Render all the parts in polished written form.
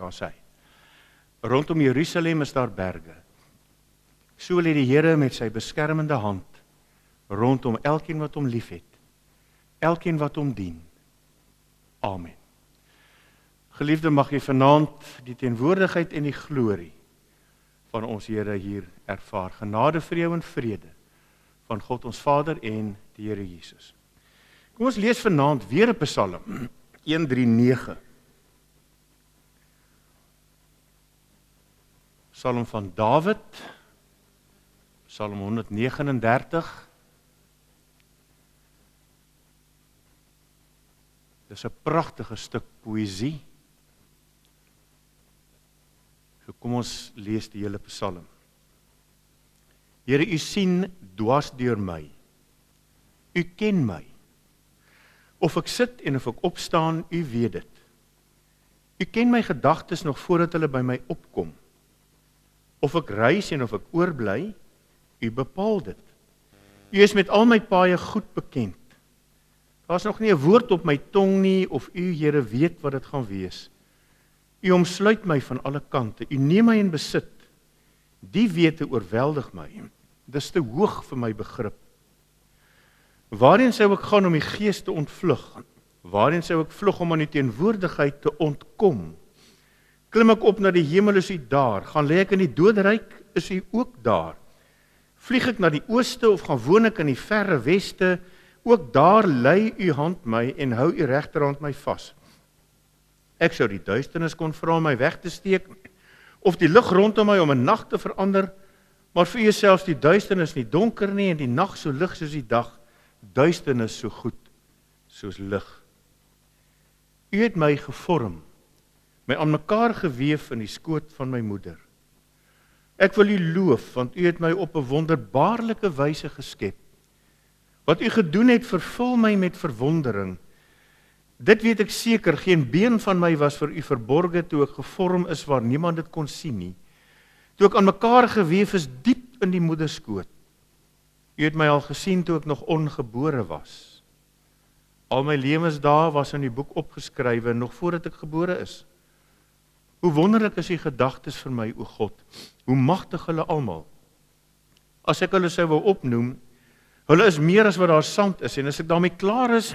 daar sê hy. Rondom Jerusalem is daar berge. So lê die Here met sy beskermende hand rondom elkeen wat hom liefhet, elkeen wat hom dien. Amen. Geliefde, mag jy vanaand die teenwoordigheid en die glorie van ons Here hier ervaar. Genade vir jou en vrede van God ons Vader en die Here Jesus. Kom ons lees vanaand weer 'n Psalm, 139. Psalm van Dawid, Psalm 139. Dis 'n pragtige stuk poësie. So kom ons lees die hele Psalm. Here, u sien dwars deur my. U ken my. Of ek sit en of ek opstaan, u weet dit. U ken my gedagtes nog voordat hulle by my opkom. Of ek reis en of ek oorbly, u bepaal dit. U is met al my paaie goed bekend. Daar is nog nie 'n woord op my tong nie, of u, Here, weet wat dit gaan wees. U omsluit my van alle kante, u neem my in besit. Die wete oorweldig my. Dis te hoog vir my begrip. Waarheen sou ek gaan om die gees te ontvlug? Waarheen sou ek vlug om aan die teenwoordigheid te ontkom? Klim ek op na die hemel, is u daar? Gaan lê ek in die doderyk, is u ook daar? Vlieg ek na die ooste of gaan woon ek in die verre weste? Ook daar lei u hand my en hou u regterhand my vas. Ek sou die duisternis kon vra om my weg te steek, of die lig rondom my om 'n nag te verander, maar vir u is selfs die duisternis nie donker nie, en die nag so lig soos die dag, duisternis so goed soos lig. U het my gevorm, my aan mekaar geweef in die skoot van my moeder. Ek wil u loof, want u het my op 'n wonderbaarlike wyse geskep. Wat u gedoen het, vervul my met verwondering. Dit weet ek seker, geen been van my was vir u verborge toe ek gevorm is waar niemand dit kon sien nie. Toe ek aan mekaar geweef is diep in die moederskoot. U het my al gesien toe ek nog ongebore was. Al my lewensdae was in die boek opgeskrywe nog voordat ek gebore is. Hoe wonderlik is u gedagtes vir my, o God. Hoe magtig hulle almal. As ek hulle sou wou opnoem, hulle is meer as wat daar sand is, en as ek daarmee klaar is,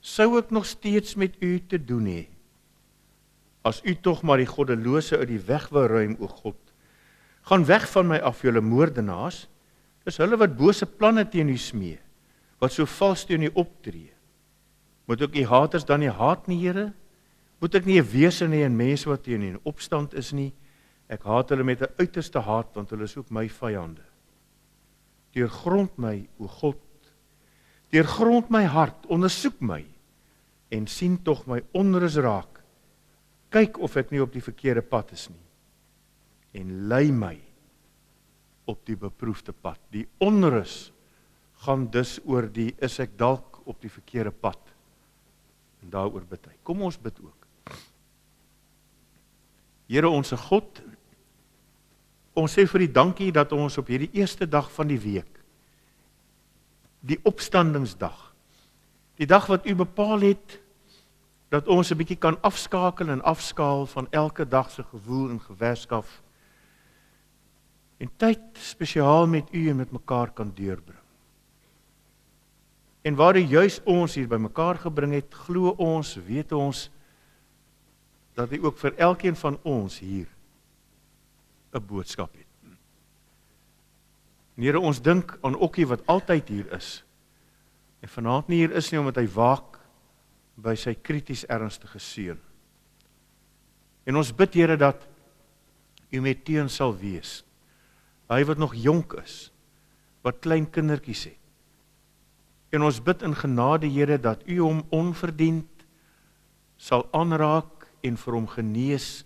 sou ek nog steeds met u te doen hê. As u tog maar die goddelose uit die weg wou ruim, o God. Gaan weg van my af, julle moordenaars. Dis hulle wat bose planne teen u smee, wat so vals teen u optree. Moet ek u haters dan nie haat nie, Here? Moet ek nie 'n wese hê en mense wat teen u in opstand is nie? Ek haat hulle met 'n uiterste haat, want hulle is ook my vyande. Deurgrond my, o God. Deurgrond my hart, ondersoek my en sien tog my onrus raak. Kyk of ek nie op die verkeerde pad is nie. En lei my op die beproefde pad. Die onrus gaan dus oor die, is ek dalk op die verkeerde pad? En daaroor bid hy. Kom ons bid ook. Here onse God, ons sê vir die dankie dat ons op hierdie eerste dag van die week, die opstandingsdag, die dag wat u bepaal het, dat ons 'n bietjie kan afskakel en afskaal van elke dag se gewoel en gewerskaf, en tyd spesiaal met u en met mekaar kan deurbring. En waar u juis ons hier by mekaar gebring het, glo ons, weet ons, dat u ook vir elkeen van ons hier 'n boodskap het. En Here, ons dink aan Okkie wat altyd hier is, en vanaand nie hier is nie, omdat hy waak by sy krities ernstige seun. En ons bid, Here, dat u met teun sal wees. Hy wat nog jonk is, wat klein kindertjies het. En ons bid in genade, Here, dat u hom onverdiend sal aanraak en vir hom genees,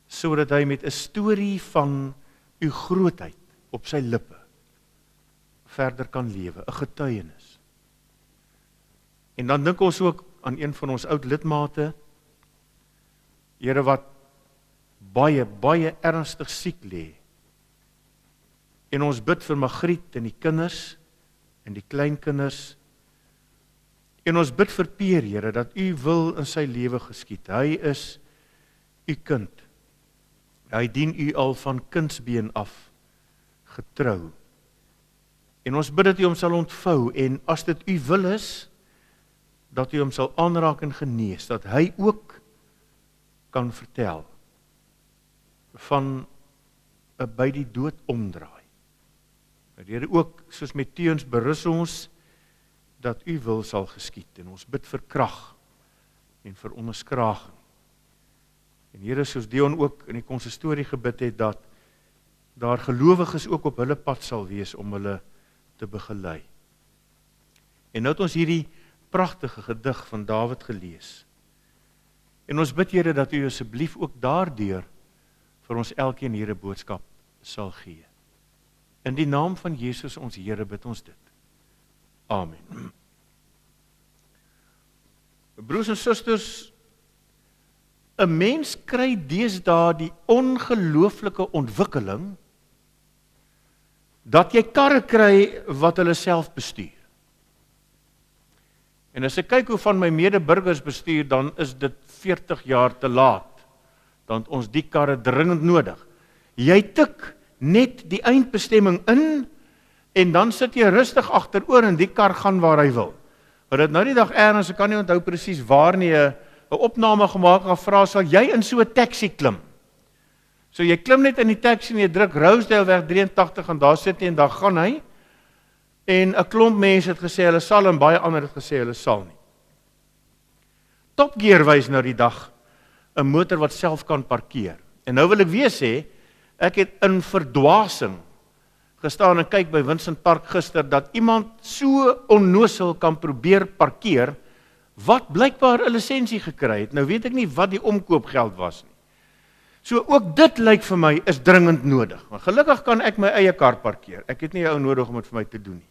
sodat hy met 'n storie van u grootheid op sy lippe verder kan lewe, 'n getuienis. En dan dink ons ook aan een van ons oud lidmate, Here, wat baie ernstig siek lê. En ons bid vir Magriet en die kinders en die kleinkinders. En ons bid vir Peer, Here, dat u wil in sy lewe geskied. Hy is u kind. Hy dien u al van kindsbeen af getrou. En ons bid dat u hom sal ontvou, en as dit u wil is, dat u hom sal aanraak en genees, dat hy ook kan vertel van 'n by die dood omdraai. Dat die Here ook, soos met Teens, berus ons, dat u wil sal geskied, en ons bid vir krag, en vir onderskraging. En Here, soos Dion ook in die konsistorie gebid het, dat daar gelowiges ook op hulle pad sal wees, om hulle te begelei. En nou het ons hierdie pragtige gedig van Dawid gelees. En ons bid, Here, dat u asseblief ook daardeur vir ons elkeen hier 'n boodskap sal gee. In die naam van Jesus ons Here bid ons dit. Amen. Broers en susters, 'n mens kry deesdae die ongelooflike ontwikkeling dat jy karre kry wat hulle self bestuur. En as ek kyk hoe van my medeburgers bestuur, dan is dit 40 jaar te laat. Dan het ons die karre dringend nodig. Jy tik net die eindbestemming in, en dan sit jy rustig agteroor en die kar gaan waar hy wil. Maar dit nou die dag ergens, ek kan nie onthou presies waar nie, 'n opname gemaak, gevra, sal jy in so 'n taxi klim? So jy klim net in die taxi en jy druk Rosedale weg 83 en daar sit hy en daar gaan hy. En 'n klomp mense het gesê hulle sal en baie ander het gesê hulle sal nie. Top Gear wys nou die dag 'n motor wat self kan parkeer. En nou wil ek weer sê, ek het in verdwasing gestaan en kyk by Vincent Park gister, dat iemand so onnosel kan probeer parkeer, wat blykbaar 'n lisensie gekry het. Nou weet ek nie wat die omkoopgeld was nie. So ook dit lyk vir my is dringend nodig. Maar gelukkig kan ek my eie kar parkeer. Ek het nie 'n ou nodig om dit vir my te doen nie.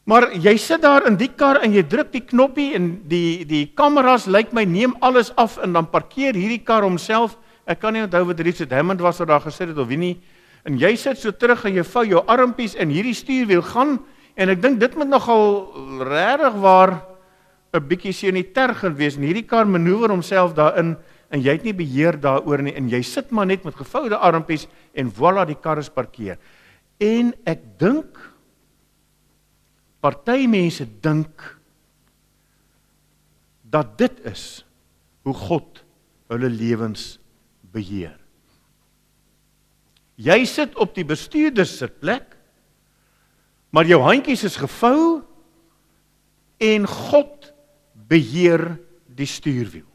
Maar jy sit daar in die kar en jy druk die knoppie en die kameras lyk my neem alles af en dan parkeer hierdie kar homself. Ek kan nie onthou wat Richard Hammond was wat daar gesit het of wie nie. En jy sit so terug en jy vou jou armpies en hierdie stuurwiel gaan, en ek dink dit moet nogal regtig waar 'n bietjie sanitergend wees, en hierdie kar manoeuvreer homself daarin, en jy het nie beheer daaroor nie, en jy sit maar net met gevoude armpies, en voilà, die kar is parkeer. En ek dink, party mense dink, dat dit is, hoe God hulle lewens beheer. Jy sit op die bestuurderssitplek, maar jou handjies is gevou, en God beheer die stuurwiel.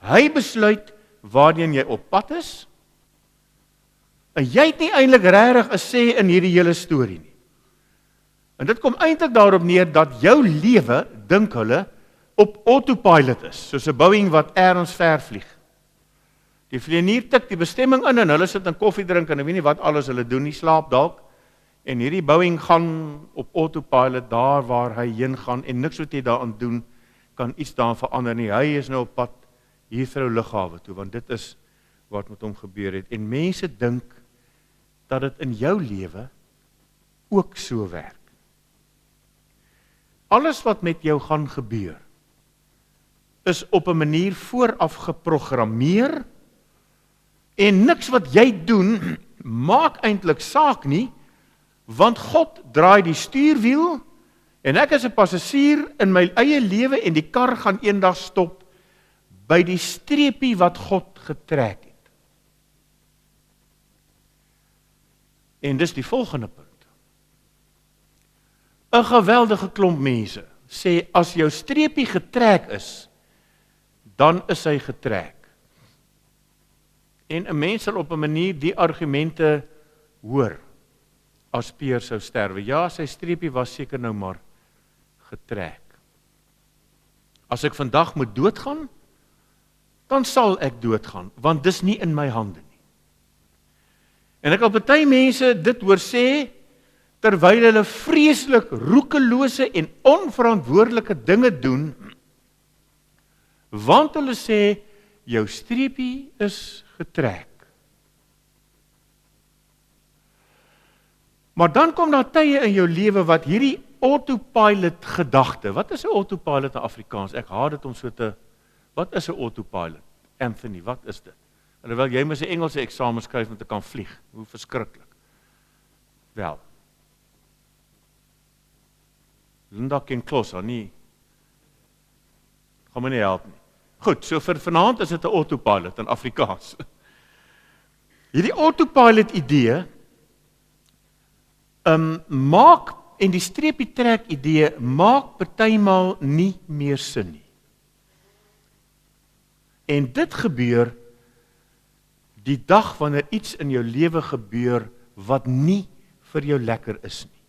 Hy besluit waarheen jy op pad is, en jy het nie eintlik regtig 'n sê in hierdie hele storie nie. En dit kom eintlik daarop neer dat jou lewe, dink hulle, op autopilot is, soos 'n Boeing wat ergens ver vlieg. Die vlieënier tik die bestemming in en hulle sit in koffie drink en ek weet nie wat alles hulle doen nie, slaap dalk. En hierdie Boeing gaan op autopilot daar waar hy heen gaan en niks wat hy daaraan doen kan iets daaraan verander nie. Hy is nou op pad Heathrow lughawe toe, want dit is wat met hom gebeur het. En mense dink dat dit in jou lewe ook so werk. Alles wat met jou gaan gebeur, is op 'n manier vooraf geprogrammeer, en niks wat jy doen, maak eintlik saak nie, want God draai die stuurwiel, en ek is 'n passasier in my eie lewe, en die kar gaan eendag stop, by die streepie wat God getrek het. En dis die volgende punt. 'n geweldige klomp mense sê, as jou streepie getrek is, dan is hy getrek. En 'n mens sal op 'n manier die argumente hoor, as Peer sou sterwe. Ja, sy streepie was seker nou maar getrek. As ek vandag moet doodgaan, dan sal ek doodgaan, want dis nie in my hande nie. En ek al party mense dit hoor sê, terwyl hulle vreeslik roekelose en onverantwoordelike dinge doen, want hulle sê, jou streepie is getrek. Maar dan kom daar tye in jou lewe wat hierdie autopilot gedagte, wat is 'n autopilot in Afrikaans? Ek haat dit om so te Wat is 'n autopilot? Anthony, wat is dit? Alhoewel jy moet 'n Engelse eksamen skryf om te kan vlieg. Hoe verskriklik. Wel. Linda ken klos, nie. Gaan my nie help nie. Goed, so vir vanaand is dit 'n autopilot in Afrikaans. Hierdie autopilot idee maak en die streepie trek idee maak partymal nie meer sin nie. En dit gebeur die dag wanneer iets in jou lewe gebeur wat nie vir jou lekker is nie.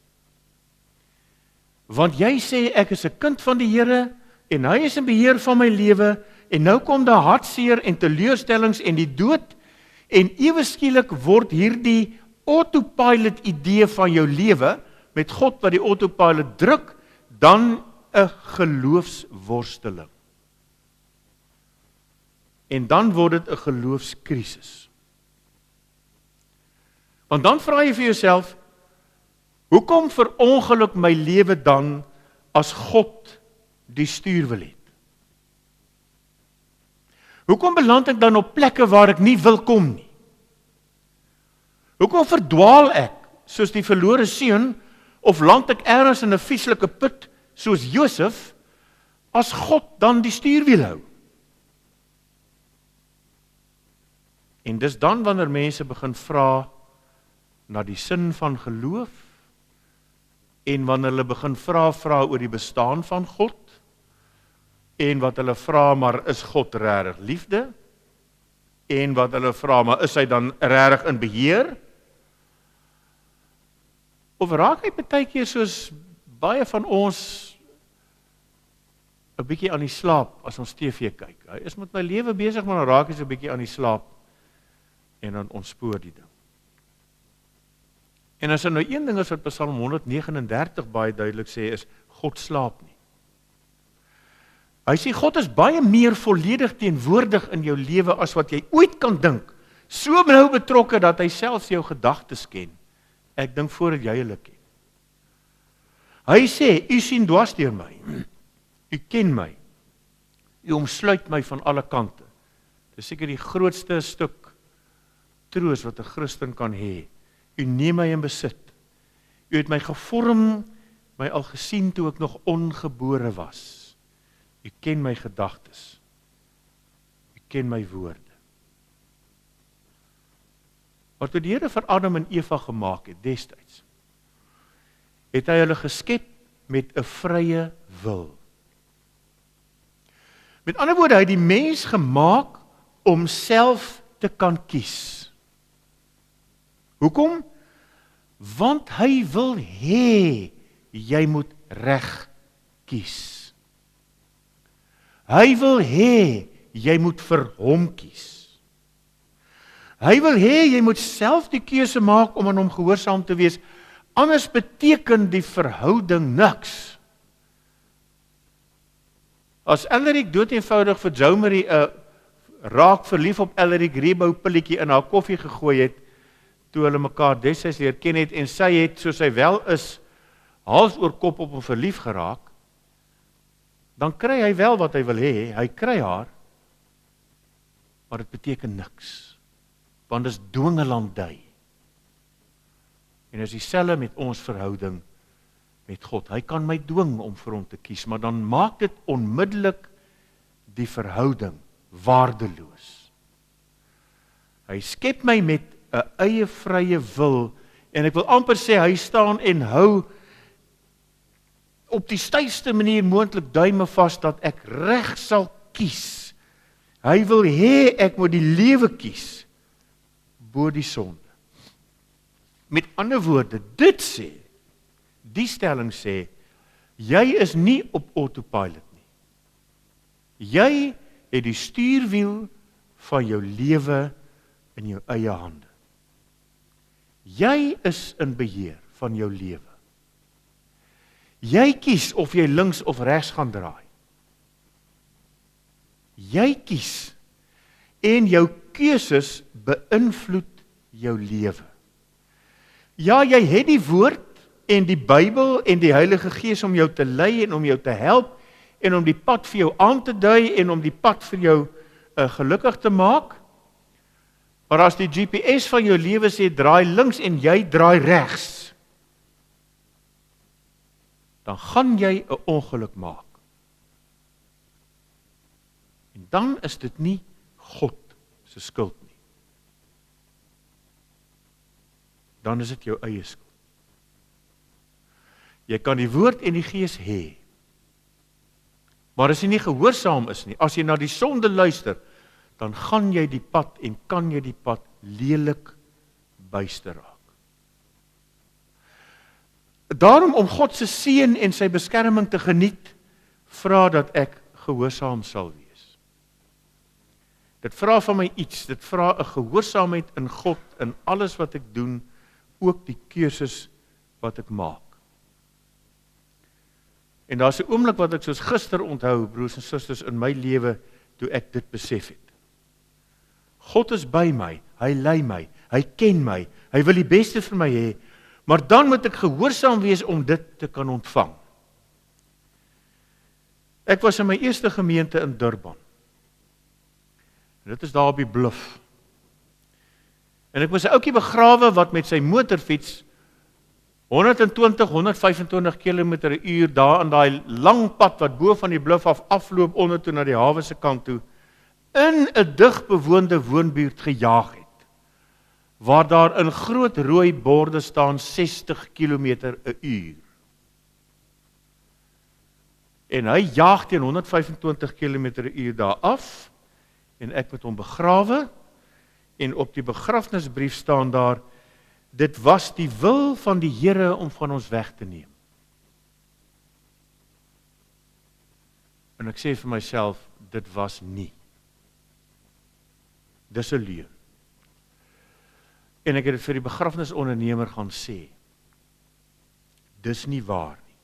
Want jy sê ek is 'n kind van die Here en hy is in beheer van my lewe en nou kom daar hartseer en teleurstellings en die dood en ewe skielik word hierdie autopilot idee van jou lewe met God wat die autopilot druk dan 'n geloofsworsteling. En dan word dit 'n geloofskrisis. Want dan vra jy vir jouself, hoekom verongeluk my lewe dan as God die stuur wil hê? Hoekom beland ek dan op plekke waar ek nie wil kom nie? Hoekom verdwaal ek soos die verlore seun of land ek ergens in 'n vieslike put soos Josef as God dan die stuurwiel hou? En dis dan wanneer mense begin vra na die sin van geloof en wanneer hulle begin vra oor die bestaan van God en wat hulle vra maar is God regtig liefde en wat hulle vra maar is hy dan regtig in beheer? Of raak hy partykeer soos baie van ons 'n bietjie aan die slaap as ons TV kyk. Hy is met my lewe besig maar dan raak hy so 'n bietjie aan die slaap en dan ontspoor die ding. En as er nou een ding is wat Psalm 139 baie duidelik sê is, God slaap nie. Hy sê, God is baie meer volledig teenwoordig in jou lewe as wat jy ooit kan dink. So nou betrokke dat hy selfs jou gedagtes ken. Ek dink voordat jy hulle ken. Hy sê, u sien dwars deur my. U ken my. U omsluit my van alle kante. Dis seker die grootste stuk troos wat 'n Christen kan hê. U neem my in besit. U het my gevorm, my al gesien toe ek nog ongebore was. U ken my gedagtes. U ken my woorde. Wat toe die Here vir Adam en Eva gemaak het destyds, het hy hulle geskep met 'n vrye wil. Met ander woorde, hy het die mens gemaak om self te kan kies. Hoekom? Want hy wil hê jy moet reg kies. Hy wil hê jy moet vir hom kies. Hy wil hê jy moet self die keuse maak om aan hom gehoorsaam te wees. Anders beteken die verhouding niks. As Ellerik doeteenvoudig vir Jomari 'n raak verlief op Ellerik Rebo pilletjie in haar koffie gegooi het, toe hulle mekaar destyds leer ken het, en sy het, soos hy wel is, hals oor kop op hom verlief geraak, dan kry hy wel wat hy wil hê, hy kry haar, maar dit beteken niks, want dit is dwingelandy. En is dieselfde met ons verhouding met God. Hy kan my dwing om vir hom te kies, maar dan maak dit onmiddellik die verhouding waardeloos. Hy skep my met 'n eie vrye wil, en ek wil amper sê, hy staan en hou op die styfste manier moontlik duime vas, dat ek reg sal kies. Hy wil hê ek moet die lewe kies, bo die sonde. Met ander woorde, dit sê, die stelling sê, jy is nie op autopilot nie. Jy het die stuurwiel van jou lewe in jou eie hande. Jy is in beheer van jou lewe. Jy kies of jy links of regs gaan draai. Jy kies en jou keuses beïnvloed jou lewe. Ja, jy het die woord en die Bybel en die Heilige Gees om jou te lei en om jou te help en om die pad vir jou aan te dui en om die pad vir jou gelukkig te maak. Maar as die GPS van jou lewe sê draai links en jy draai regs, dan gaan jy 'n ongeluk maak. En dan is dit nie God se skuld nie. Dan is dit jou eie skuld. Jy kan die woord en die gees hê, maar as jy nie gehoorsaam is nie, as jy na die sonde luister, dan gaan jy die pad en kan jy die pad lelik byster raak. Daarom om God se seën en sy beskerming te geniet, vra dat ek gehoorsaam sal wees. Dit vra van my iets, dit vra 'n gehoorsaamheid in God, in alles wat ek doen, ook die keuses wat ek maak. En daar's 'n oomblik wat ek soos gister onthou, broers en susters, in my lewe, toe ek dit besef het. God is by my, hy lei my, hy ken my, hy wil die beste vir my hê, maar dan moet ek gehoorsaam wees om dit te kan ontvang. Ek was in my eerste gemeente in Durban. En dit is daar op die Bluff. En ek was 'n ouetjie begrawe wat met sy motorfiets 120, 125 km/h daar in daai lang pad wat bo van die Bluff af afloop onder toe na die hawe se kant toe, in 'n digbewoonde woonbuurt gejaag het, waar daar in groot rooi borde staan 60 km/h. En hy jaag teen 125 km/h daar af, en ek met hom begrawe, en op die begrafnisbrief staan daar, dit was die wil van die Here om van ons weg te neem. En ek sê vir myself, dit was nie. Dis 'n leuen. En ek het dit vir die begrafnisondernemer gaan sê. Dis nie waar nie.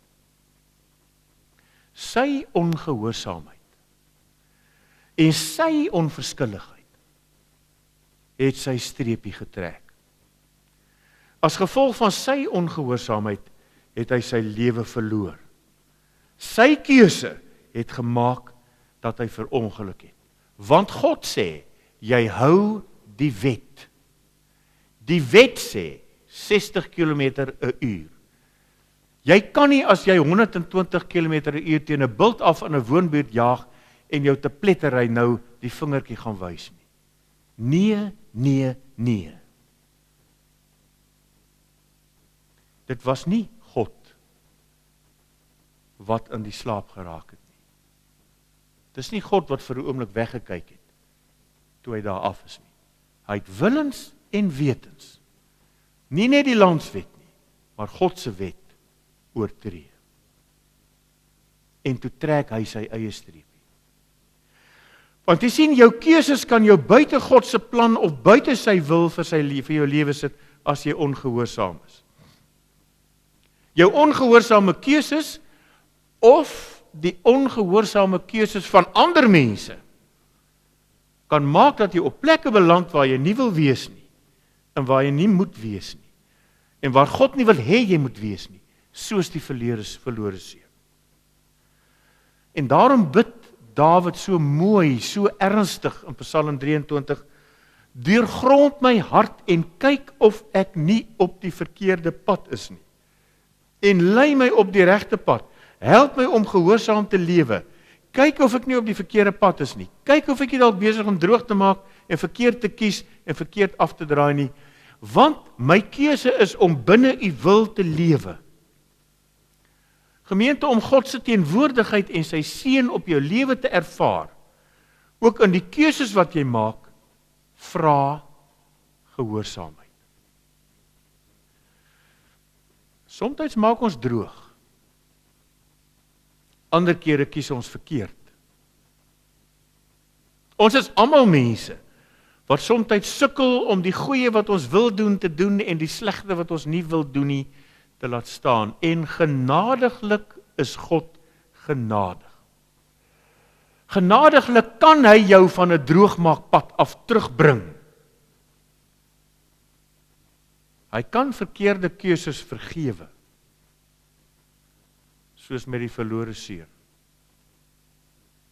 Sy ongehoorsaamheid en sy onverskilligheid het sy streepie getrek. As gevolg van sy ongehoorsaamheid het hy sy lewe verloor. Sy keuse het gemaak dat hy verongeluk het. Want God sê, jy hou die wet. Die wet sê 60 km/h. Jy kan nie as jy 120 km/h teen 'n bult af in 'n woonbuurt jaag en jou te plettery nou die vingertjie gaan wys nie. Nee, nee, nee. Dit was nie God wat in die slaap geraak het nie. Dis nie God wat vir 'n oomblik weggekyk het toe hy daar af is nie. Hy het willens en wetens nie net die landswet nie, maar God se wet oortree. En toe trek hy sy eie streepie. Want jy sien, jou keuses kan jou buite God se plan of buite sy wil vir jou lewe sit as jy ongehoorsaam is. Jou ongehoorsame keuses of die ongehoorsame keuses van ander mense kan maak dat jy op plekke beland waar jy nie wil wees nie en waar jy nie moet wees nie en waar God nie wil hê jy moet wees nie, soos die verlore seun. En daarom bid Dawid so mooi, so ernstig in Psalm 23, deurgrond my hart en kyk of ek nie op die verkeerde pad is nie. En lei my op die regte pad. Help my om gehoorsaam te lewe. Kyk of ek nie op die verkeerde pad is nie. Kyk of ek nie dalk besig om droog te maak en verkeerd te kies en verkeerd af te draai nie. Want my keuse is om binne u wil te lewe. Gemeente, om God se teenwoordigheid en sy seën op jou lewe te ervaar, ook in die keuses wat jy maak, vra gehoorsaamheid. Somstyds maak ons droog. Ander kere kies ons verkeerd. Ons is almal mense wat somstyds sukkel om die goeie wat ons wil doen te doen en die slegte wat ons nie wil doen nie te laat staan. En genadiglik is God genadig. Genadiglik kan hy jou van 'n droogmaakpad af terugbring. Hy kan verkeerde keuses vergewe. Soos met die verlore seun.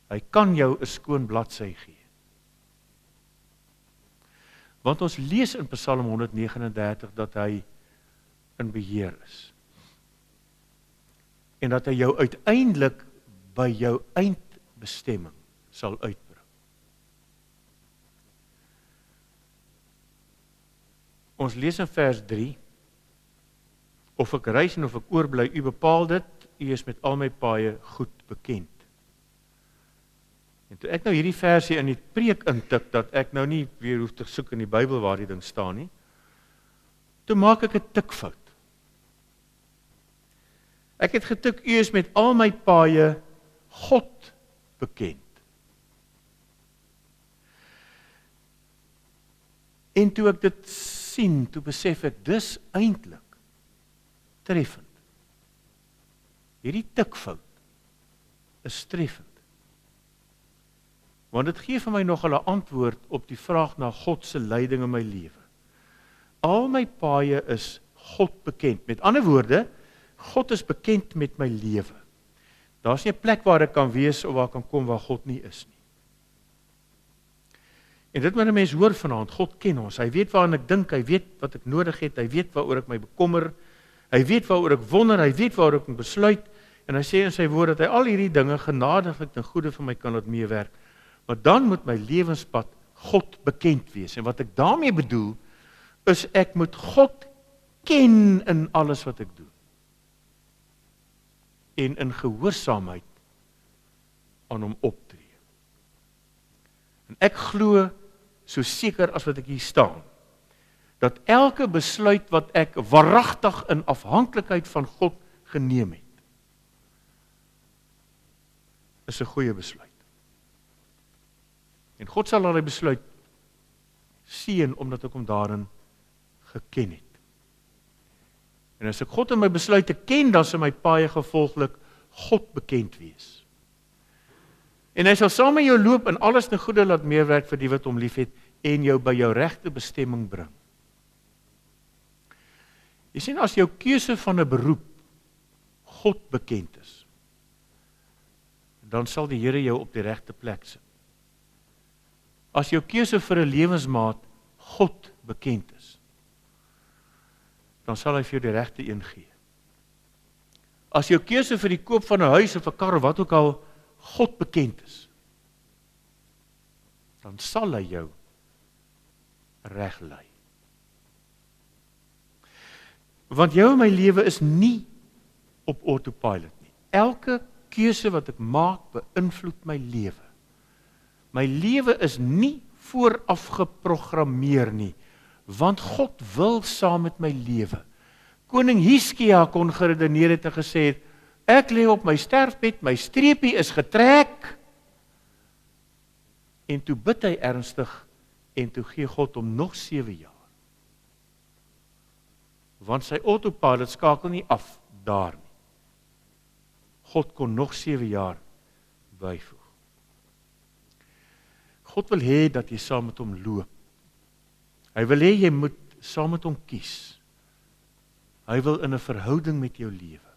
Hy kan jou 'n skoon bladsy gee. Want ons lees in Psalm 139 dat hy in beheer is. En dat hy jou uiteindelik by jou eindbestemming sal uitbring. Ons lees in vers 3, of ek reis en of ek oorbly, u bepaal dit, u is met al my paaie goed bekend. En toe ek nou hierdie versie in die preek intik, dat ek nou nie weer hoef te soek in die Bybel waar die ding staan nie, toe maak ek 'n tikfout. Ek het getik, u is met al my paaie God bekend. En toe ek dit sien, toe besef ek, dis eintlik treffend. Hierdie tikfout is treffend. Want dit gee vir my nogal 'n antwoord op die vraag na God se leiding in my lewe. Al my paaie is God bekend. Met ander woorde, God is bekend met my lewe. Daar's nie 'n plek waar ek kan wees of waar kan kom waar God nie is nie. En dit moet 'n mens hoor vanaand, God ken ons. Hy weet waaraan ek dink, hy weet wat ek nodig het, hy weet waaroor ek my bekommer, hy weet waaroor ek wonder, hy weet waaroor ek moet besluit, en hy sê in sy woord dat hy al hierdie dinge genadiglik ten goeie vir my kan laat meewerk. Maar dan moet my lewenspad God bekend wees. En wat ek daarmee bedoel, is ek moet God ken in alles wat ek doen. En in gehoorsaamheid aan hom optree. En ek glo, so seker as wat ek hier staan, dat elke besluit wat ek waaragtig in afhanklikheid van God geneem het, is 'n goeie besluit. En God sal daardie besluit seën omdat ek hom daarin geken het. En as ek God in my besluite ken, dan sal my paaie gevolglik God bekend wees. En hy sal saam met jou loop en alles ten goeie laat meewerk vir die wat hom liefhet en jou by jou regte bestemming bring. Jy sien, as jou keuse van 'n beroep God bekend is, dan sal die Here jou op die regte plek sit. As jou keuse vir 'n lewensmaat God bekend is, dan sal hy vir jou die regte een gee. As jou keuse vir die koop van 'n huis of 'n kar of wat ook al God bekend is, dan sal hy jou reg lei. Want jou en my lewe is nie op autopilot nie. Elke keuse wat ek maak beïnvloed my lewe. My lewe is nie vooraf geprogrammeer nie, want God wil saam met my lewe. Koning Hiskia kon geredeneer het en gesê het, ek lê op my sterfbed, my streepie is getrek, en toe bid hy ernstig, en toe gee God hom nog 7 jaar. Want sy autopilot skakel nie af daar nie. God kon nog 7 jaar byvoeg. God wil hê dat jy saam met hom loop. Hy wil hê jy moet saam met hom kies. Hy wil in 'n verhouding met jou lewe.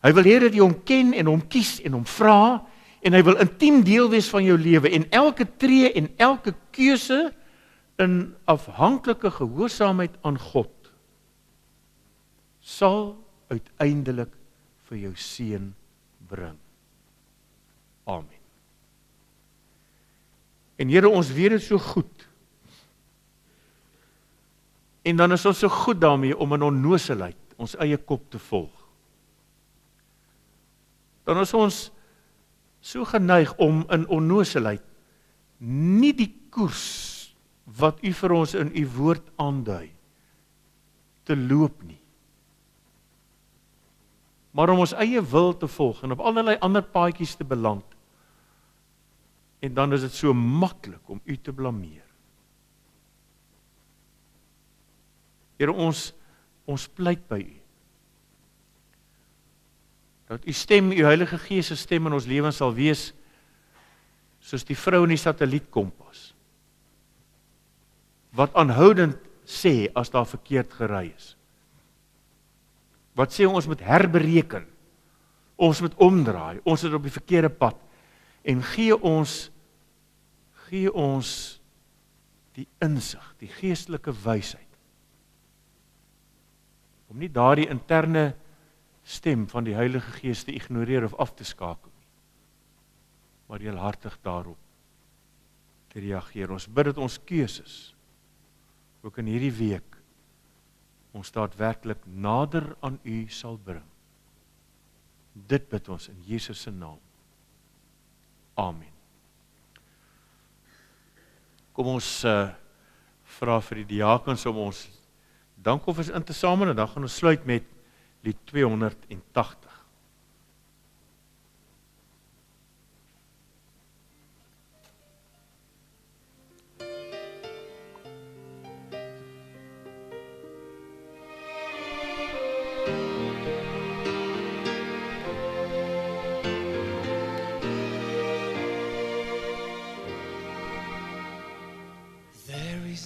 Hy wil hê dat jy hom ken en hom kies en hom vra, en hy wil intiem deel wees van jou lewe, en elke tree en elke keuse in afhanklike gehoorsaamheid aan God sal uiteindelik vir jou seën bring. Amen. En Here, ons weet dit so goed. En dan is ons so goed daarmee om in onnoselheid ons eie kop te volg. Dan is ons so geneig om in onnoselheid nie die koers wat u vir ons in u woord aandui te loop nie. Maar om ons eie wil te volg en op allerlei ander paadjies te beland. En dan is dit so maklik om u te blameer. Here, ons pleit by u. Dat u stem, u Heilige Gees se stem in ons lewens sal wees, soos die vrou in die satellietkompas, wat aanhoudend sê as daar verkeerd gery is. Wat sê ons moet herbereken, ons moet omdraai, ons is op die verkeerde pad. en gee ons die insig, die geestelike wysheid, om nie daardie interne stem van die Heilige Gees te ignoreer of af te skakel nie, maar heelhartig daarop te reageer. Ons bid dat ons keuses, ook in hierdie week, ons daadwerklik nader aan U sal bring. Dit bid ons in Jesus se naam. Amen. Kom ons vra vir die diakens om ons dankoffers in te samel en dan gaan ons sluit met lied 280.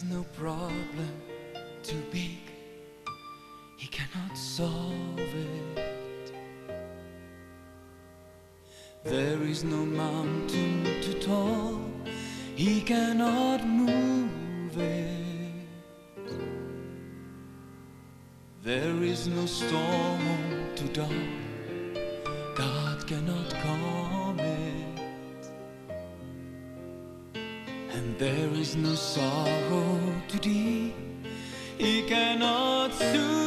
No problem too big, He cannot solve it. There is no mountain too tall, He cannot move it. There is no storm too dark, God cannot calm it. And there is no sorrow too deep, He cannot soothe.